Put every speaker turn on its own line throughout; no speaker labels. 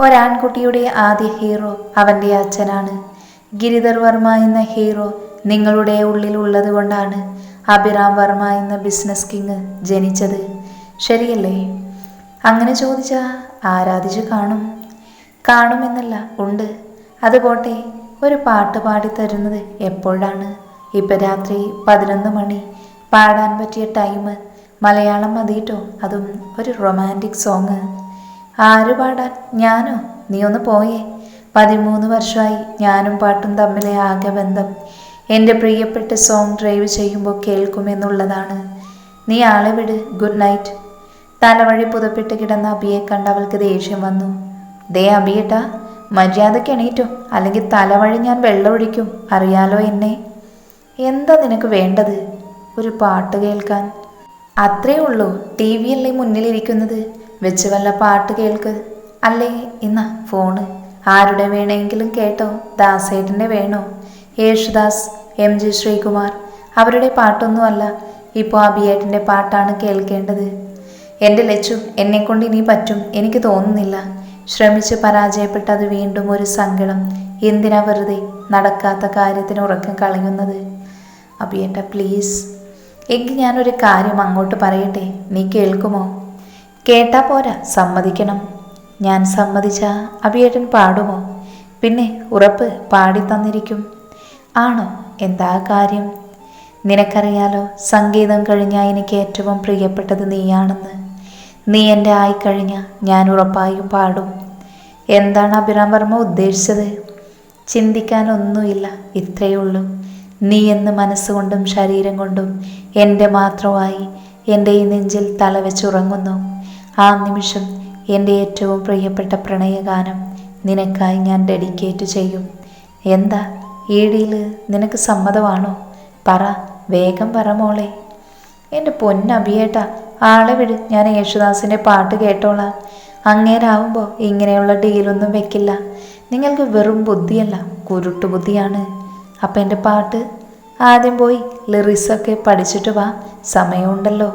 ഒരാൺകുട്ടിയുടെ ആദ്യ ഹീറോ അവൻ്റെ അച്ഛനാണ്. ഗിരിധർ വർമ്മ എന്ന ഹീറോ നിങ്ങളുടെ ഉള്ളിൽ ഉള്ളത് കൊണ്ടാണ് അഭിറാം വർമ്മ എന്ന ബിസിനസ് കിങ് ജനിച്ചത്. ശരിയല്ലേ? അങ്ങനെ ചോദിച്ചാൽ ആരാധിച്ചു കാണുമെന്നല്ല, ഉണ്ട്. അതുപോട്ടെ, ഒരു പാട്ട് പാടിത്തരുന്നത് എപ്പോഴാണ്? ഇപ്പം രാത്രി 11 മണി. പാടാൻ പറ്റിയ ടൈം. മലയാളം മതിയിട്ടോ, അതും ഒരു റൊമാൻറ്റിക് സോങ്. ആര് പാടാൻ? ഞാനോ? നീ ഒന്ന് പോയേ. 13 വർഷമായി ഞാനും പാട്ടും തമ്മിലെ ആകെ ബന്ധം എൻ്റെ പ്രിയപ്പെട്ട സോങ് ഡ്രൈവ് ചെയ്യുമ്പോൾ കേൾക്കുമെന്നുള്ളതാണ്. നീ ആളെ വിട്. Good night. തലവഴി പുതപ്പിട്ട് കിടന്ന അബിയെ കണ്ട് അവൾക്ക് ദേഷ്യം വന്നു. ദേ അബിയേട്ടാ, മര്യാദയ്ക്ക് എണീറ്റോ, അല്ലെങ്കിൽ തലവഴി ഞാൻ വെള്ളമൊഴിക്കും. അറിയാലോ എന്നെ. എന്താ നിനക്ക് വേണ്ടത്? ഒരു പാട്ട് കേൾക്കാൻ. അത്രേ ഉള്ളൂ. ടി വി അല്ലേ മുന്നിലിരിക്കുന്നത്, വെച്ച് വല്ല പാട്ട് കേൾക്ക്. അല്ലേ ഇന്നാ ഫോണ്. ആരുടെ വേണമെങ്കിലും കേട്ടോ. ദാസേട്ടൻ്റെ വേണോ? യേശുദാസ്, MG ശ്രീകുമാർ, അവരുടെ പാട്ടൊന്നുമല്ല. ഇപ്പോൾ അബിയേട്ടൻ്റെ പാട്ടാണ് കേൾക്കേണ്ടത്. എൻ്റെ ലച്ചു, എന്നെക്കൊണ്ട് ഇനി പറ്റും എനിക്ക് തോന്നുന്നില്ല. ശ്രമിച്ച് പരാജയപ്പെട്ടത് വീണ്ടും ഒരു സങ്കടം. എന്തിനാ വെറുതെ നടക്കാത്ത കാര്യത്തിന് ഉറക്കം കളയുന്നത്? അബിയേട്ട പ്ലീസ്. എങ്കിൽ ഞാനൊരു കാര്യം അങ്ങോട്ട് പറയട്ടെ, നീ കേൾക്കുമോ? കേട്ടാ പോരാ, സമ്മതിക്കണം. ഞാൻ സമ്മതിച്ചാ അബിയേട്ടൻ പാടുമോ? പിന്നെ ഉറപ്പ് പാടി തന്നിരിക്കും. ആണോ? എന്താ കാര്യം? നിനക്കറിയാലോ, സംഗീതം കഴിഞ്ഞാൽ എനിക്ക് ഏറ്റവും പ്രിയപ്പെട്ടത് നീയാണെന്ന്. നീ എൻ്റെ ആയിക്കഴിഞ്ഞാൽ ഞാൻ ഉറപ്പായും പാടും. എന്താണ് അഭിറാം വർമ്മ ഉദ്ദേശിച്ചത്? ചിന്തിക്കാനൊന്നുമില്ല, ഇത്രയേ ഉള്ളൂ. നീ എന്ന് മനസ്സുകൊണ്ടും ശരീരം കൊണ്ടും എൻ്റെ മാത്രമായി എൻ്റെ ഈ നെഞ്ചിൽ തലവെച്ചുറങ്ങുന്നു. ആ നിമിഷം എൻ്റെ ഏറ്റവും പ്രിയപ്പെട്ട പ്രണയഗാനം നിനക്കായി ഞാൻ ഡെഡിക്കേറ്റ് ചെയ്യും. എന്താ ഈടിയിൽ നിനക്ക് സമ്മതമാണോ? പറ, വേഗം പറ മോളെ. എൻ്റെ പൊന്നബിയേട്ടാ, ആളെ വിട്. ഞാൻ യേശുദാസിൻ്റെ പാട്ട് കേട്ടോളാം. അങ്ങേരാവുമ്പോൾ ഇങ്ങനെയുള്ള ഡീലൊന്നും വെക്കില്ല. നിങ്ങൾക്ക് വെറും ബുദ്ധിയല്ല, കുരുട്ടു ബുദ്ധിയാണ്. അപ്പം എൻ്റെ പാട്ട് ആദ്യം പോയി ലിറിക്സൊക്കെ പഠിച്ചിട്ട് വാ, സമയമുണ്ടല്ലോ.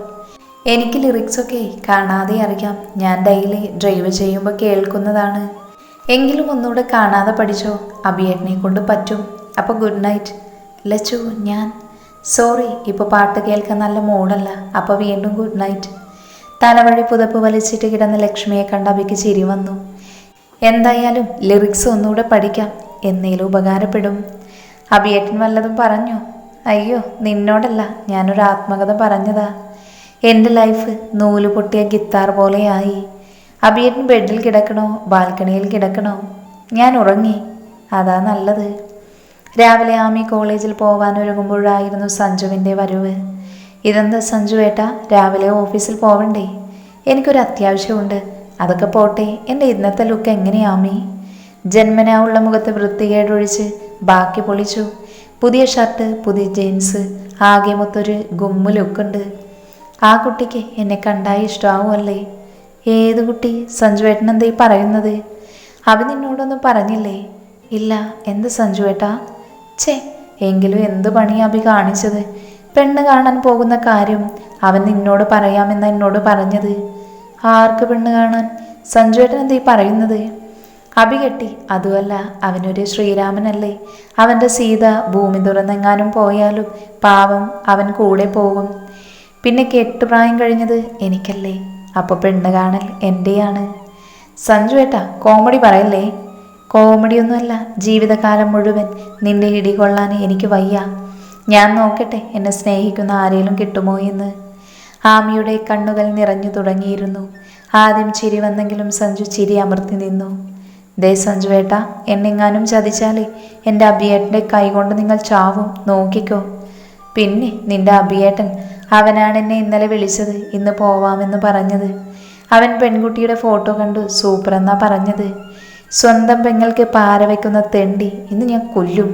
എനിക്ക് ലിറിക്സൊക്കെ കാണാതെ അറിയാം. ഞാൻ ഡെയിലി ഡ്രൈവ് ചെയ്യുമ്പോൾ കേൾക്കുന്നതാണ്. എങ്കിലും ഒന്നുകൂടെ കാണാതെ പഠിച്ചോ. അബിയേട്ടനെ കൊണ്ട് പറ്റും. അപ്പോൾ ഗുഡ് നൈറ്റ്. ലച്ചു, ഞാൻ സോറി, ഇപ്പോൾ പാട്ട് കേൾക്കാൻ നല്ല മൂഡല്ല. അപ്പോൾ വീണ്ടും ഗുഡ് നൈറ്റ്. തലവഴി പുതപ്പ് വലിച്ചിട്ട് കിടന്ന ലക്ഷ്മിയെ കണ്ട് അബിക്ക് ചിരി വന്നു. എന്തായാലും ലിറിക്സ് ഒന്നുകൂടെ പഠിക്കാം, എന്നേലും ഉപകാരപ്പെടും. അബിയേട്ടൻ വല്ലതും പറഞ്ഞോ? അയ്യോ, നിന്നോടല്ല, ഞാനൊരു ആത്മകഥ പറഞ്ഞതാ. എൻ്റെ ലൈഫ് നൂല് പൊട്ടിയ ഗിത്താർ പോലെയായി. അബിയേട്ടൻ ബെഡിൽ കിടക്കണോ ബാൽക്കണിയിൽ കിടക്കണോ? ഞാൻ ഉറങ്ങി. അതാ നല്ലത്. രാവിലെ ആമി കോളേജിൽ പോവാനൊരുങ്ങുമ്പോഴായിരുന്നു സഞ്ജുവിൻ്റെ വരവ്. ഇതെന്താ സഞ്ജു ഏട്ടാ, രാവിലെ ഓഫീസിൽ പോവണ്ടേ? എനിക്കൊരു അത്യാവശ്യമുണ്ട്. അതൊക്കെ പോട്ടെ, എൻ്റെ ഇന്നത്തെ ലുക്ക് എങ്ങനെയാമി? ജന്മനാ ഉള്ള മുഖത്ത് വൃത്തികേടൊഴിച്ച് ബാക്കി പൊളിച്ചു. പുതിയ ഷർട്ട്, പുതിയ ജീൻസ്, ആകെ മൊത്തൊരു ഗുമ്മു ലുക്കുണ്ട്. ആ കുട്ടിക്ക് എന്നെ കണ്ടായി ഇഷ്ടമാവുമല്ലേ? ഏത് കുട്ടി? സഞ്ജു ഏട്ടൻ എന്താ ഈ പറയുന്നത്? അവൻ നിന്നോടൊന്നും പറഞ്ഞില്ലേ? ഇല്ല. എന്ത് സഞ്ജു ഏട്ടാ? ഛേ, എങ്കിലും എന്ത് പണിയാ അഭി കാണിച്ചത്? പെണ്ണ് കാണാൻ പോകുന്ന കാര്യം അവൻ നിന്നോട് പറയാമെന്ന് എന്നോട് പറഞ്ഞത്. ആർക്ക് പെണ്ണ് കാണാൻ? സഞ്ജു ഏട്ടൻ എന്താ ഈ പറയുന്നത്? അഭി കെട്ടി. അതുമല്ല, അവനൊരു ശ്രീരാമനല്ലേ. അവൻ്റെ സീത ഭൂമി തുറന്നെങ്ങാനും പോയാലും പാവം അവൻ കൂടെ പോകും. പിന്നെ കെട്ടുപ്രായം കഴിഞ്ഞത് എനിക്കല്ലേ. അപ്പോൾ പെണ്ണ് കാണൽ എൻ്റെയാണ്. സഞ്ജു ഏട്ടാ, കോമഡി പറയല്ലേ. കോമഡിയൊന്നുമല്ല, ജീവിതകാലം മുഴുവൻ നിന്റെ ഇടി കൊള്ളാൻ എനിക്ക് വയ്യ. ഞാൻ നോക്കട്ടെ എന്നെ സ്നേഹിക്കുന്ന ആരെങ്കിലും കിട്ടുമോ എന്ന്. ആമിയുടെ കണ്ണുകൾ നിറഞ്ഞു തുടങ്ങിയിരുന്നു. ആദ്യം ചിരി വന്നെങ്കിലും സഞ്ജു ചിരി അമർത്തി നിന്നു. ദേ സഞ്ജു ഏട്ടാ, എന്നെങ്ങാനും ചതിച്ചാലേ എൻ്റെ അബിയേട്ടൻ്റെ കൈകൊണ്ട് നിങ്ങൾ ചാവും, നോക്കിക്കോ. പിന്നെ നിന്റെ അബിയേട്ടൻ, അവനാണ് എന്നെ ഇന്നലെ വിളിച്ചത്, ഇന്ന് പോവാമെന്ന് പറഞ്ഞത്. അവൻ പെൺകുട്ടിയുടെ ഫോട്ടോ കണ്ടു സൂപ്പർ എന്നാ പറഞ്ഞത്. സ്വന്തം പെങ്ങൾക്ക് പാര വയ്ക്കുന്ന തെണ്ടി, ഇന്ന് ഞാൻ കൊല്ലും.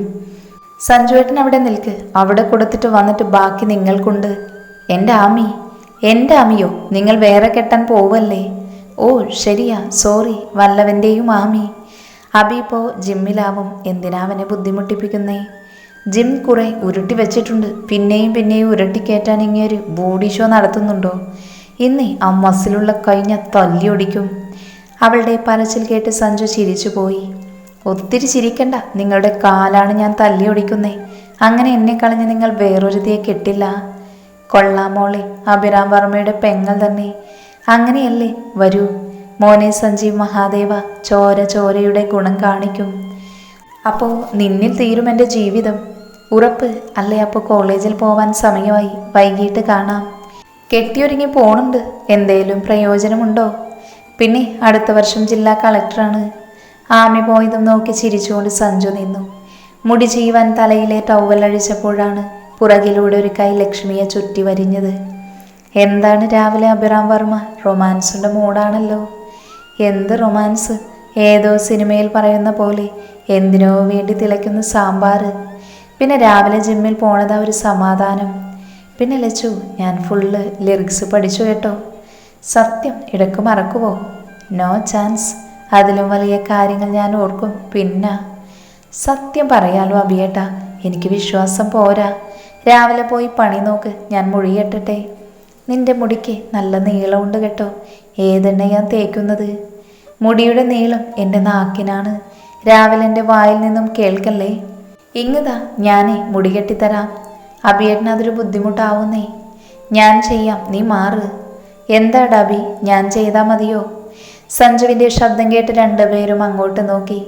സഞ്ജുവേട്ടൻ അവിടെ നിൽക്ക്. അവിടെ കൊടുത്തിട്ട് വന്നിട്ട് ബാക്കി നിങ്ങൾക്കുണ്ട്. എൻ്റെ ആമി. എൻ്റെ ആമിയോ? നിങ്ങൾ വേറെ കെട്ടാൻ പോവല്ലേ? ഓ ശരിയാ, സോറി. വല്ലവൻ്റെയും ആമി. അബി ഇപ്പോൾ ജിമ്മിലാവും. എന്തിനാ അവനെ ബുദ്ധിമുട്ടിപ്പിക്കുന്നേ? ജിം കുറെ ഉരുട്ടി വെച്ചിട്ടുണ്ട്. പിന്നെയും പിന്നെയും ഉരുട്ടിക്കയറ്റാൻ ഇങ്ങേര് ബോഡി ഷോ നടത്തുന്നുണ്ടോ? ഇന്നേ ആ മസിലുള്ള കൈ ഞാൻ തല്ലി ഒടിക്കും. അവളുടെ പറച്ചിൽ കേട്ട് സഞ്ജു ചിരിച്ചുപോയി. ഒത്തിരി ചിരിക്കണ്ട, നിങ്ങളുടെ കാലാണ് ഞാൻ തല്ലി ഒടിക്കുന്നേ. അങ്ങനെ എന്നെ കളഞ്ഞ് നിങ്ങൾ വേറൊരുതിയെ കെട്ടില്ല. കൊള്ളാം മോളെ, അഭിരാം വർമ്മയുടെ പെങ്ങൾ തന്നെ. അങ്ങനെയല്ലേ? വരൂ മോനെ സഞ്ജീവ് മഹാദേവ, ചോര ചോരയുടെ ഗുണം കാണിക്കും. അപ്പോൾ നിന്നിൽ തീരും എൻ്റെ ജീവിതം. ഉറപ്പ് അല്ലേ? അപ്പോൾ കോളേജിൽ പോവാൻ സമയമായി, വൈകിട്ട് കാണാം. കെട്ടിയൊരുങ്ങി പോണുണ്ട്. എന്തേലും പ്രയോജനമുണ്ടോ? പിന്നെ അടുത്ത വർഷം ജില്ലാ കളക്ടറാണ്. ആമി പോയതും നോക്കി ചിരിച്ചുകൊണ്ട് സഞ്ജു നിന്നു. മുടി ചെയ്യുവാൻ തലയിലെ ടവൽ അഴിച്ചപ്പോഴാണ് പുറകിലൂടെ ഒരു കൈ ലക്ഷ്മിയെ ചുറ്റി വരിഞ്ഞത്. എന്താണ് രാവിലെ അഭിറാം വർമ്മ? റൊമാൻസിൻ്റെ മൂടാണല്ലോ. എന്ത് റൊമാൻസ്? ഏതോ സിനിമയിൽ പറയുന്ന പോലെ എന്തിനോ വേണ്ടി തിളയ്ക്കുന്ന സാമ്പാർ. പിന്നെ രാവിലെ ജിമ്മിൽ പോണതാ ഒരു സമാധാനം. പിന്നെ ലച്ചു, ഞാൻ ഫുള്ള് ലിറിക്സ് പഠിച്ചു കേട്ടോ. സത്യം? ഇടയ്ക്ക് മറക്കുവോ? No chance. അതിലും വലിയ കാര്യങ്ങൾ ഞാൻ ഓർക്കും. പിന്നെ സത്യം പറയാലോ അഭിയേട്ടാ, എനിക്ക് വിശ്വാസം പോരാ. രാവിലെ പോയി പണി നോക്ക്, ഞാൻ മുടി കെട്ടട്ടെ. നിന്റെ മുടിക്ക് നല്ല നീളമുണ്ട് കേട്ടോ. ഏതെണ്ണ ഞാൻ തേക്കുന്നത്? മുടിയുടെ നീളം എൻ്റെ നാക്കിനാണ്. രാവിലെ എൻ്റെ വായിൽ നിന്നും കേൾക്കല്ലേ. ഇങ്ങതാ, ഞാനേ മുടി കെട്ടിത്തരാം. അഭിയേട്ടന് അതൊരു ബുദ്ധിമുട്ടാവുന്നേ. ഞാൻ ചെയ്യാം, നീ മാറ്. എന്താ ഡബി, ഞാൻ ചെയ്താൽ മതിയോ? സഞ്ജുവിൻ്റെ ശബ്ദം കേട്ട് രണ്ടുപേരും അങ്ങോട്ട് നോക്കി.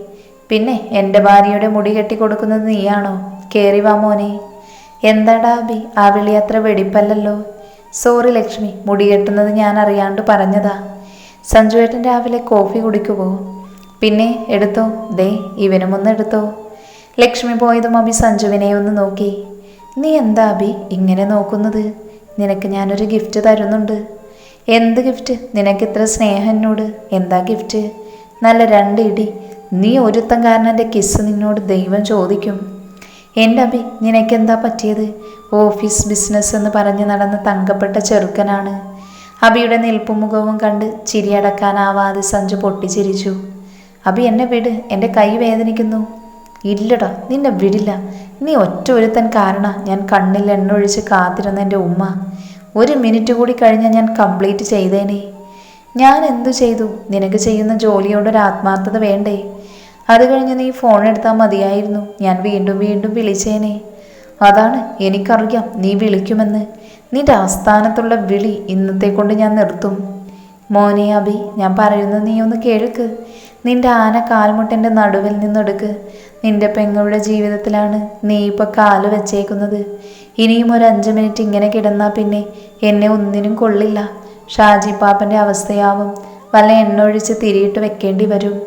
പിന്നെ എൻ്റെ ഭാര്യയുടെ മുടി കെട്ടിക്കൊടുക്കുന്നത് നീയാണോ? കേറി വാ മോനെ. എന്താടാ അബി, ആ വിളി അത്ര വെടിപ്പല്ലല്ലോ. സോറി ലക്ഷ്മി, മുടി കെട്ടുന്നത് ഞാൻ അറിയാണ്ട് പറഞ്ഞതാ. സഞ്ജുവേട്ടൻ രാവിലെ കോഫി കുടിക്കുവോ? പിന്നെ എടുത്തോ, ദേ ഇവനും ഒന്ന് എടുത്തോ. ലക്ഷ്മി പോയതും അബി സഞ്ജുവിനെ ഒന്ന് നോക്കി. നീ എന്താ അബി ഇങ്ങനെ നോക്കുന്നത്? നിനക്ക് ഞാനൊരു ഗിഫ്റ്റ് തരുന്നുണ്ട്. എന്ത് ഗിഫ്റ്റ്? നിനക്കിത്ര സ്നേഹം എന്നോട്, എന്താ ഗിഫ്റ്റ്? നല്ല 2 ഇടി. നീ ഒരുത്തം കാരണം എൻ്റെ കിസ് നിന്നോട് ദൈവം ചോദിക്കും. എൻ്റെ അബി, നിനക്കെന്താ പറ്റിയത്? ഓഫീസ് ബിസിനസ് എന്ന് പറഞ്ഞ് നടന്ന തങ്കപ്പെട്ട ചെറുക്കനാണ്. അബിയുടെ നിൽപ്പും മുഖവും കണ്ട് ചിരിയടക്കാനാവാതെ സഞ്ജു പൊട്ടിച്ചിരിച്ചു. അബി എന്നെ വിട്, എൻ്റെ കൈ വേദനിക്കുന്നു. ഇല്ലടാ, നിന്നെ വിടില്ല. നീ ഒറ്റ ഒരുത്തൻ കാരണം ഞാൻ കണ്ണിൽ എണ്ണ ഒഴിച്ച് കാത്തിരുന്ന എൻ്റെ ഉമ്മ. 1 മിനിറ്റ് കൂടി കഴിഞ്ഞാൽ ഞാൻ കംപ്ലീറ്റ് ചെയ്തേനെ. ഞാൻ എന്തു ചെയ്തു? നിനക്ക് ചെയ്യുന്ന ജോലിയോടൊരു ആത്മാർത്ഥത വേണ്ടേ? അത് കഴിഞ്ഞ് നീ ഫോൺ എടുത്താൽ മതിയായിരുന്നു. ഞാൻ വീണ്ടും വീണ്ടും വിളിച്ചേനെ. അതാണ്, എനിക്കറിയാം നീ വിളിക്കുമെന്ന്. നിന്റെ ആസ്ഥാനത്തുള്ള വിളി ഇന്നത്തെ കൊണ്ട് ഞാൻ നിർത്തും. മോനെ അബി, ഞാൻ പറയുന്നത് നീ ഒന്ന് കേൾക്ക്. നിന്റെ ആന കാൽമുട്ടൻ്റെ നടുവിൽ നിന്നെടുക്ക്. നിന്റെ പെങ്ങളുടെ ജീവിതത്തിലാണ് നീ ഇപ്പോൾ കാല് വെച്ചേക്കുന്നത്. ഇനിയും ഒരു 5 മിനിറ്റ് ഇങ്ങനെ കിടന്നാൽ പിന്നെ എന്നെ ഒന്നിനും കൊള്ളില്ല. ഷാജി പാപ്പൻ്റെ അവസ്ഥയാവും. വല്ല എണ്ണ ഒഴിച്ച് തിരിയിട്ട് വെക്കേണ്ടി വരും.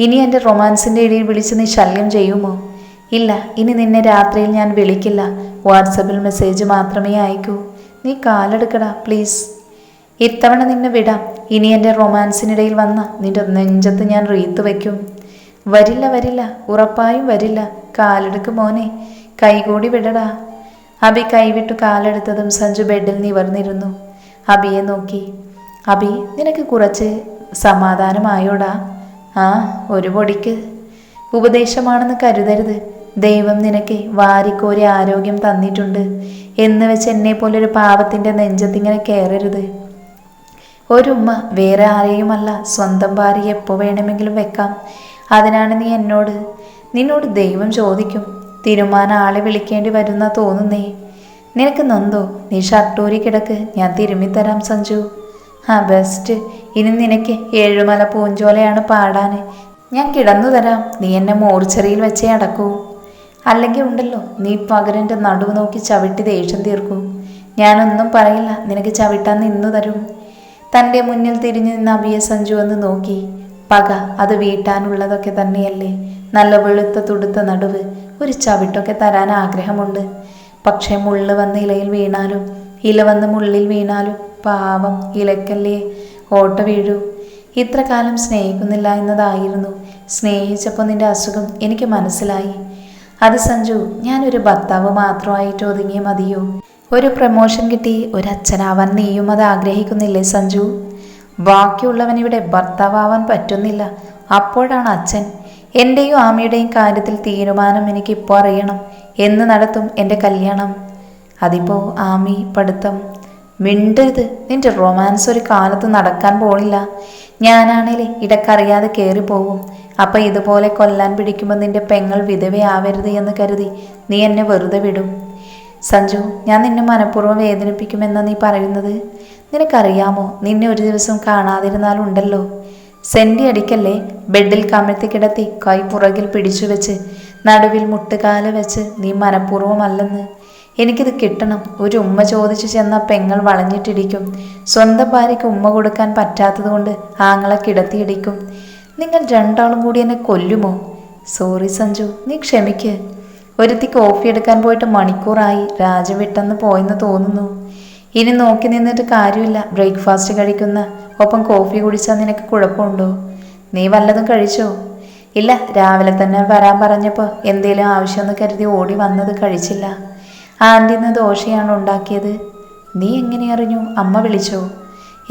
ഇനി എൻ്റെ റൊമാൻസിൻ്റെ ഇടയിൽ വിളിച്ച് നീ ശല്യം ചെയ്യുമോ? ഇല്ല, ഇനി നിന്നെ രാത്രിയിൽ ഞാൻ വിളിക്കില്ല. വാട്സപ്പിൽ മെസ്സേജ് മാത്രമേ അയക്കൂ. നീ കാലെടുക്കടാ പ്ലീസ്. ഇത്തവണ നിന്നെ വിടാം. ഇനി എൻ്റെ റൊമാൻസിനിടയിൽ വന്ന നിന്റെ നെഞ്ചത്ത് ഞാൻ റീത്ത് വയ്ക്കും. വരില്ല വരില്ല, ഉറപ്പായും വരില്ല. കാലെടുക്ക് മോനെ, കൈകൂടി വിടടാ. അബി കൈവിട്ടു കാലെടുത്തതും സഞ്ജു ബെഡിൽ നിവർന്നിരുന്നു. അബിയെ നോക്കി. അബി, നിനക്ക് കുറച്ച് സമാധാനമായോടാ? ആ, ഒരു പൊടിക്ക്. ഉപദേശമാണെന്ന് കരുതരുത്. ദൈവം നിനക്ക് വാരിക്കോരി ആരോഗ്യം തന്നിട്ടുണ്ട് എന്ന് വെച്ച് എന്നെ പോലൊരു പാവത്തിൻ്റെ നെഞ്ചത്തിങ്ങനെ കയറരുത്. ഒരു ഉമ്മ വേറെ ആരെയുമല്ല, സ്വന്തം ഭാര്യ എപ്പോൾ വേണമെങ്കിലും വെക്കാം. അതിനാണ് നീ നിന്നോട് ദൈവം ചോദിക്കും. തിരുമാന ആളെ വിളിക്കേണ്ടി വരുന്ന തോന്നുന്നേ. നിനക്ക് നൊന്തോ? നീ ഷർട്ടൂരി കിടക്ക്, ഞാൻ തിരുമ്മിത്തരാം സഞ്ജു. ആ ബെസ്റ്റ്. ഇനി നിനക്ക് 7 മല പൂഞ്ചോലയാണ് പാടാൻ. ഞാൻ കിടന്നു തരാം. നീ എന്നെ മോർച്ചറിയിൽ വെച്ചേ അടക്കൂ. അല്ലെങ്കിൽ ഉണ്ടല്ലോ, നീ പകരൻ്റെ നടുവ് നോക്കി ചവിട്ടി ദേഷ്യം തീർക്കൂ. ഞാനൊന്നും പറയില്ല, നിനക്ക് ചവിട്ടാൻ നിന്നു തരും. തൻ്റെ മുന്നിൽ തിരിഞ്ഞു നിന്ന അബിയെ സഞ്ജു എന്ന് നോക്കി. പക അത് വീട്ടാനുള്ളതൊക്കെ തന്നെയല്ലേ. നല്ല വെളുത്ത തുടുത്ത നടുവ്, ഒരു ചവിട്ടൊക്കെ തരാൻ ആഗ്രഹമുണ്ട്. പക്ഷേ മുള്ള് വന്ന് ഇലയിൽ വീണാലും ഇല വന്ന് മുള്ളിൽ വീണാലും പാവം ഇലക്കല്ലേ ഓട്ട വീഴൂ. ഇത്ര കാലം സ്നേഹിക്കുന്നില്ല എന്നതായിരുന്നു. സ്നേഹിച്ചപ്പോൾ നിന്റെ അസുഖം എനിക്ക് മനസ്സിലായി. അത് സഞ്ജു, ഞാനൊരു ഭർത്താവ് മാത്രമായിട്ട് ഒതുങ്ങിയ മതിയോ? ഒരു പ്രമോഷൻ കിട്ടി ഒരച്ഛനാവാൻ നീയും അത് ആഗ്രഹിക്കുന്നില്ലേ സഞ്ജു? ബാക്കിയുള്ളവനിവിടെ ഭർത്താവാൻ പറ്റുന്നില്ല. അപ്പോഴാണ് അച്ഛൻ. എൻ്റെയും ആമിയുടെയും കാര്യത്തിൽ തീരുമാനം എനിക്കിപ്പോൾ അറിയണം. എന്ന് നടത്തും എൻ്റെ കല്യാണം? അതിപ്പോൾ ആമി, പഠിത്തം, മിണ്ടരുത്. നിന്റെ റൊമാൻസ് ഒരു കാലത്ത് നടക്കാൻ പോണില്ല. ഞാനാണേലേ ഇടക്കറിയാതെ കയറിപ്പോകും. അപ്പം ഇതുപോലെ കൊല്ലാൻ പിടിക്കുമ്പോൾ നിന്റെ പെങ്ങൾ വിധവയാവരുത് എന്ന് കരുതി നീ എന്നെ വെറുതെ വിടും. സഞ്ജു, ഞാൻ നിന്നെ മനഃപൂർവ്വം വേദനിപ്പിക്കുമെന്നാ നീ പറയുന്നത്? നിനക്കറിയാമോ, നിന്നെ ഒരു ദിവസം കാണാതിരുന്നാലുണ്ടല്ലോ. സെൻറ്റി അടിക്കല്ലേ. ബെഡിൽ കമിഴ്ത്തി കിടത്തി കൈ പുറകിൽ പിടിച്ചു വെച്ച് നടുവിൽ മുട്ടുകാല വെച്ച് നീ മനഃപൂർവ്വമല്ലെന്ന്. എനിക്കിത് കിട്ടണം. ഒരു ഉമ്മ ചോദിച്ചു ചെന്ന പെങ്ങൾ വളഞ്ഞിട്ടിരിക്കും. സ്വന്തം ഭാര്യയ്ക്ക് ഉമ്മ കൊടുക്കാൻ പറ്റാത്തത് കൊണ്ട് ആങ്ങളെ കിടത്തിയിടിക്കും. നിങ്ങൾ രണ്ടാളും കൂടി എന്നെ കൊല്ലുമോ? സോറി സഞ്ജു, നീ ക്ഷമിക്ക്. ഒരുത്തി കോഫി എടുക്കാൻ പോയിട്ട് മണിക്കൂറായി. രാജ്യം വിട്ടെന്ന് പോയെന്ന് തോന്നുന്നു. ഇനി നോക്കി നിന്നിട്ട് കാര്യമില്ല. ബ്രേക്ക്ഫാസ്റ്റ് കഴിക്കുന്ന ഒപ്പം കോഫി കുടിച്ചാൽ നിനക്ക് കുഴപ്പമുണ്ടോ? നീ വല്ലതും കഴിച്ചോ? ഇല്ല, രാവിലെ തന്നെ വരാൻ പറഞ്ഞപ്പോൾ എന്തേലും ആവശ്യമെന്ന് കരുതി ഓടി വന്നത് കഴിച്ചില്ല. ആൻറ്റി ഇന്ന് ദോശയാണ് ഉണ്ടാക്കിയത്. നീ എങ്ങനെ അറിഞ്ഞു? അമ്മ വിളിച്ചോ?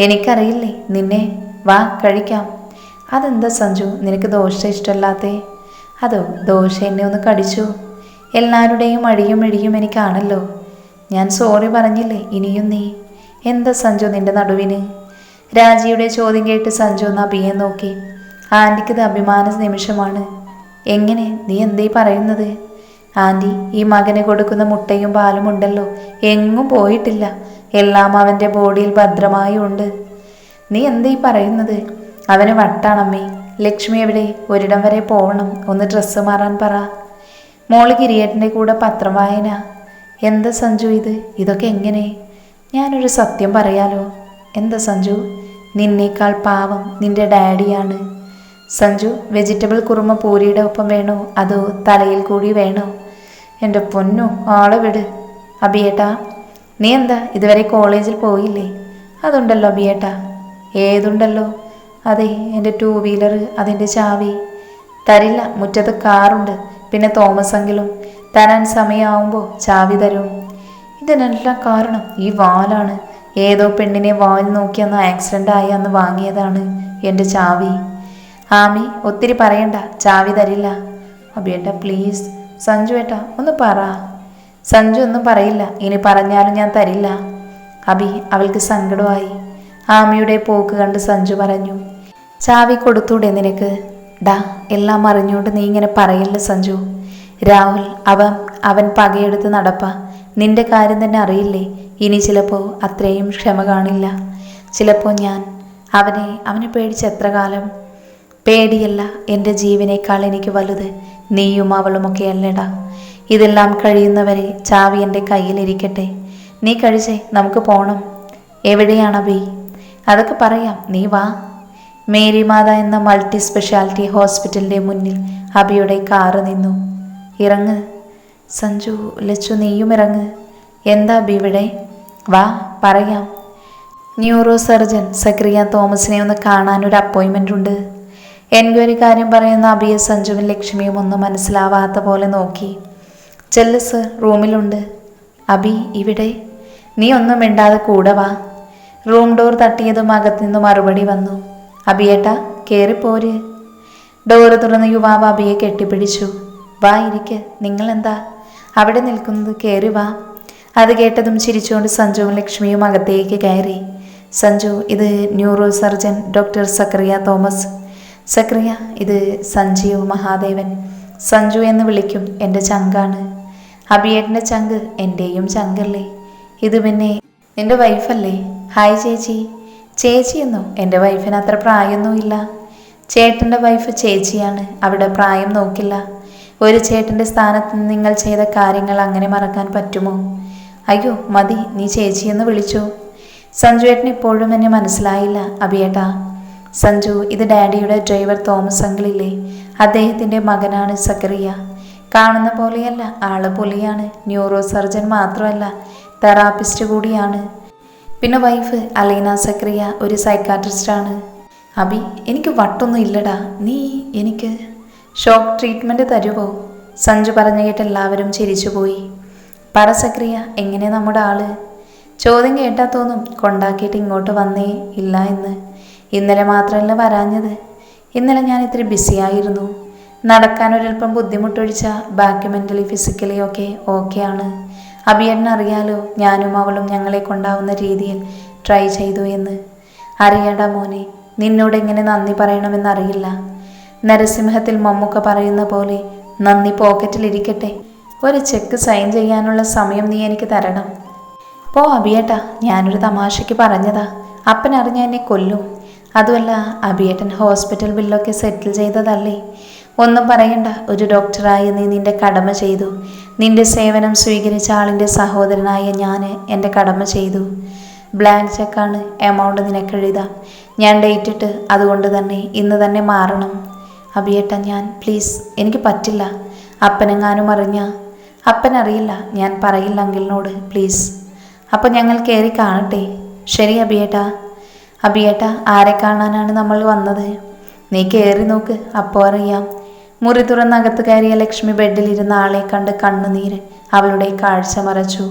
എനിക്കറിയില്ലേ. നിന്നെ വാ കഴിക്കാം. അതെന്താ സഞ്ജു, നിനക്ക് ദോശ ഇഷ്ടമല്ലാത്തേ? അതോ ദോശ എന്നെ ഒന്ന് കടിച്ചു. എല്ലാവരുടെയും അടിയും ഇടിയും എനിക്കാണല്ലോ. ഞാൻ സോറി പറഞ്ഞില്ലേ. ഇനിയും നീ എന്താ സഞ്ജു നിന്റെ നടുവിന്? രാജിയുടെ ചോദ്യം കേട്ട് സഞ്ജു ഒന്ന് അഭിയെ നോക്കി. ആൻറ്റിക്കിത് അഭിമാന നിമിഷമാണ്. എങ്ങനെ? നീ എന്തേ പറയുന്നത്? ആൻറ്റി, ഈ മകന് കൊടുക്കുന്ന മുട്ടയും പാലും ഉണ്ടല്ലോ, എങ്ങും പോയിട്ടില്ല. എല്ലാം അവൻ്റെ ബോഡിയിൽ ഭദ്രമായി ഉണ്ട്. നീ എന്തേ പറയുന്നത്? അവന് വട്ടാണമ്മേ. ലക്ഷ്മി എവിടെ? ഒരിടം വരെ പോവണം. ഒന്ന് ഡ്രസ്സ് മാറാൻ പറ. മോള് കിരിയേട്ടൻ്റെ കൂടെ പത്രം വായന. എന്താ സഞ്ജു ഇത്? ഇതൊക്കെ എങ്ങനെ? ഞാനൊരു സത്യം പറയാലോ. എന്താ സഞ്ജു? നിന്നേക്കാൾ പാവം നിന്റെ ഡാഡിയാണ്. സഞ്ജു, വെജിറ്റബിൾ കുറുമ പൂരിയുടെ ഒപ്പം വേണോ അതോ തലയിൽ കൂടി വേണോ? എൻ്റെ പൊന്നു, ആളെ വിട്. അബിയേട്ടാ, നീ എന്താ ഇതുവരെ കോളേജിൽ പോയില്ലേ? അതുണ്ടല്ലോ അബിയേട്ടാ. ഏതുണ്ടല്ലോ? അതെ, എൻ്റെ 2 വീലർ, അതിൻ്റെ ചാവി. തരില്ല, മുറ്റത്ത് കാറുണ്ട്. പിന്നെ തോമസ് അങ്കിളും തരാൻ സമയമാവുമ്പോൾ ചാവി തരും. ഇതിനെല്ലാം കാരണം ഈ വാലാണ്. ഏതോ പെണ്ണിനെ വാൽ നോക്കി അന്ന് ആക്സിഡൻ്റ് ആയി അന്ന് വാങ്ങിയതാണ് എൻ്റെ ചാവി. ആമി, ഒത്തിരി പറയണ്ട, ചാവി തരില്ല. അബിയേട്ടാ പ്ലീസ്. സഞ്ജു ഏട്ടാ ഒന്ന് പറ. സഞ്ജു ഒന്നും പറയില്ല. ഇനി പറഞ്ഞാലും ഞാൻ തരില്ല. അബി, അവൾക്ക് സങ്കടമായി. ആമിയുടെ പോക്ക് കണ്ട് സഞ്ജു പറഞ്ഞു, ചാവി കൊടുത്തൂടെ നിനക്ക്? ഡാ, എല്ലാം അറിഞ്ഞുകൊണ്ട് നീ ഇങ്ങനെ പറയല്ല സഞ്ജു. രാഹുൽ അവൻ പകയെടുത്ത് നടപ്പ. നിന്റെ കാര്യം തന്നെ അറിയില്ലേ. ഇനി ചിലപ്പോൾ അത്രയും ക്ഷമ കാണില്ല. ചിലപ്പോൾ ഞാൻ അവനെ പേടിച്ച് എത്ര കാലം. പേടിയല്ല, എൻ്റെ ജീവനേക്കാൾ എനിക്ക് വലുത് നീയും അവളുമൊക്കെ അല്ലേടാ. ഇതെല്ലാം കഴിയുന്നവരെ ചാവി എൻ്റെ കയ്യിലിരിക്കട്ടെ. നീ കഴിച്ചേ, നമുക്ക് പോകണം. എവിടെയാണ് അബി? അതൊക്കെ പറയാം, നീ വാ. മേരിമാത എന്ന മൾട്ടി സ്പെഷ്യാലിറ്റി ഹോസ്പിറ്റലിൻ്റെ മുന്നിൽ അബിയുടെ കാറ് നിന്നു. ഇറങ്ങ്. സഞ്ജു, ലച്ചു, നീയും ഇറങ്ങ്. എന്താ അബി ഇവിടെ? വാ, പറയാം. ന്യൂറോ സർജൻ സക്രിയ തോമസിനെ ഒന്ന് കാണാനൊരു അപ്പോയിൻമെൻ്റ് ഉണ്ട്. എൻക്വയറി കാര്യം പറയുന്ന അബിയെ സഞ്ജുവും ലക്ഷ്മിയും ഒന്നും മനസ്സിലാവാത്ത പോലെ നോക്കി. ചെല്ല് സർ, റൂമിലുണ്ട്. അബി ഇവിടെ? നീ ഒന്നും മിണ്ടാതെ കൂടെ വാ. റൂം ഡോർ തട്ടിയതും അകത്തുനിന്ന് മറുപടി വന്നു. അബിയേട്ടാ, കയറിപ്പോര്. ഡോറ് തുറന്ന് യുവാവ് അബിയെ കെട്ടിപ്പിടിച്ചു. വാ, ഇരിക്ക്. നിങ്ങളെന്താ അവിടെ നിൽക്കുന്നത്? കയറി വാ. അത് കേട്ടതും ചിരിച്ചുകൊണ്ട് സഞ്ജുവും ലക്ഷ്മിയും അകത്തേക്ക് കയറി. സഞ്ജു, ഇത് ന്യൂറോ സർജൻ ഡോക്ടർ സക്രിയ തോമസ്. സക്രിയ, ഇത് സഞ്ജീവ് മഹാദേവൻ. സഞ്ജു എന്ന് വിളിക്കും. എൻ്റെ ചങ്കാണ്. അബിയേട്ടൻ്റെ ചങ്ക് എൻ്റെയും ചങ്കല്ലേ. ഇത് പിന്നെ എൻ്റെ വൈഫല്ലേ. ഹായ് ചേച്ചി. ചേച്ചിയെന്നോ? എൻ്റെ വൈഫിന് അത്ര പ്രായമൊന്നുമില്ല. ചേട്ടൻ്റെ വൈഫ് ചേച്ചിയാണ്. അവിടെ പ്രായം നോക്കില്ല. ഒരു ചേട്ടൻ്റെ സ്ഥാനത്ത് നിങ്ങൾ ചെയ്ത കാര്യങ്ങൾ അങ്ങനെ മറക്കാൻ പറ്റുമോ? അയ്യോ മതി, നീ ചേച്ചിയെന്ന് വിളിച്ചോ. സഞ്ജു ഏട്ടന് ഇപ്പോഴും എന്നെ മനസ്സിലായില്ല. അബിയേട്ടാ. സഞ്ജു, ഇത് ഡാഡിയുടെ ഡ്രൈവർ തോമസ് അങ്കിളില്ലേ, അദ്ദേഹത്തിൻ്റെ മകനാണ് സക്കറിയ. കാണുന്ന പോലെയല്ല, ആള് പൊളിയാണ്. ന്യൂറോ സർജൻ മാത്രമല്ല, തെറാപ്പിസ്റ്റ് കൂടിയാണ്. പിന്നെ വൈഫ് അലീന സക്കറിയ ഒരു സൈക്കാട്രിസ്റ്റാണ്. അബി, എനിക്ക് വട്ടൊന്നും ഇല്ലടാ. നീ എനിക്ക് ഷോക്ക് ട്രീറ്റ്മെൻറ്റ് തരുമോ? സഞ്ജു പറഞ്ഞു കേട്ട് എല്ലാവരും ചിരിച്ചുപോയി. പറ സക്രിയ, എങ്ങനെ നമ്മുടെ ആള്? ചോദ്യം കേട്ടാൽ തോന്നും കൊണ്ടാക്കിയിട്ട് ഇങ്ങോട്ട് വന്നേ ഇല്ല എന്ന്. ഇന്നലെ മാത്രമല്ല വരാഞ്ഞത്. ഇന്നലെ ഞാൻ ഇത്തിരി ബിസിയായിരുന്നു. നടക്കാൻ ഒരൽപ്പം ബുദ്ധിമുട്ടൊഴിച്ചാൽ ബാക്കി മെൻ്റലി ഫിസിക്കലി ഒക്കെ ഓക്കെയാണ്. അഭിയേട്ടനറിയാലോ ഞാനും അവളും ഞങ്ങളെ കൊണ്ടാവുന്ന രീതിയിൽ ട്രൈ ചെയ്തു എന്ന്. അറിയടാ മോനെ, നിന്നോട് എങ്ങനെ നന്ദി പറയണമെന്നറിയില്ല. നരസിംഹത്തിൽ മമ്മൂക്ക പറയുന്ന പോലെ നന്ദി പോക്കറ്റിലിരിക്കട്ടെ. ഒരു ചെക്ക് സൈൻ ചെയ്യാനുള്ള സമയം നീ എനിക്ക് തരണം. പോ അഭിയേട്ടാ, ഞാനൊരു തമാശയ്ക്ക് പറഞ്ഞതാ. അപ്പനറിഞ്ഞ എന്നെ കൊല്ലും. അതുമല്ല, അഭിയേട്ടൻ ഹോസ്പിറ്റൽ ബില്ലൊക്കെ സെറ്റിൽ ചെയ്തതല്ലേ. ഒന്നും പറയണ്ട, ഒരു ഡോക്ടറായി നീ നിന്റെ കടമ ചെയ്തു. നിന്റെ സേവനം സ്വീകരിച്ച ആളിൻ്റെ സഹോദരനായ ഞാൻ എൻ്റെ കടമ ചെയ്തു. ബ്ലാങ്ക് ചെക്കാണ്, എമൗണ്ട് നിനക്കെഴുതാം. ഞാൻ ഡേറ്റ് ഇട്ട്, അതുകൊണ്ട് തന്നെ ഇന്ന് തന്നെ മാറണം. അഭിയേട്ട, ഞാൻ പ്ലീസ്, എനിക്ക് പറ്റില്ല. അപ്പനെങ്ങാനും അറിഞ്ഞ? അപ്പനറിയില്ല, ഞാൻ പറയില്ല അങ്കിളിനോട്, പ്ലീസ്. അപ്പം ഞങ്ങൾ കയറി കാണട്ടെ? ശരി അഭിയേട്ടാ. അഭിയേട്ട, ആരെ കാണാനാണ് നമ്മൾ വന്നത്? നീ കയറി നോക്ക്, അപ്പോൾ അറിയാം. മുറി തുറന്നകത്ത് കയറിയ ലക്ഷ്മി ബെഡിലിരുന്ന ആളെ കണ്ട് കണ്ണുനീര് അവളുടെ കാഴ്ച മറച്ചു.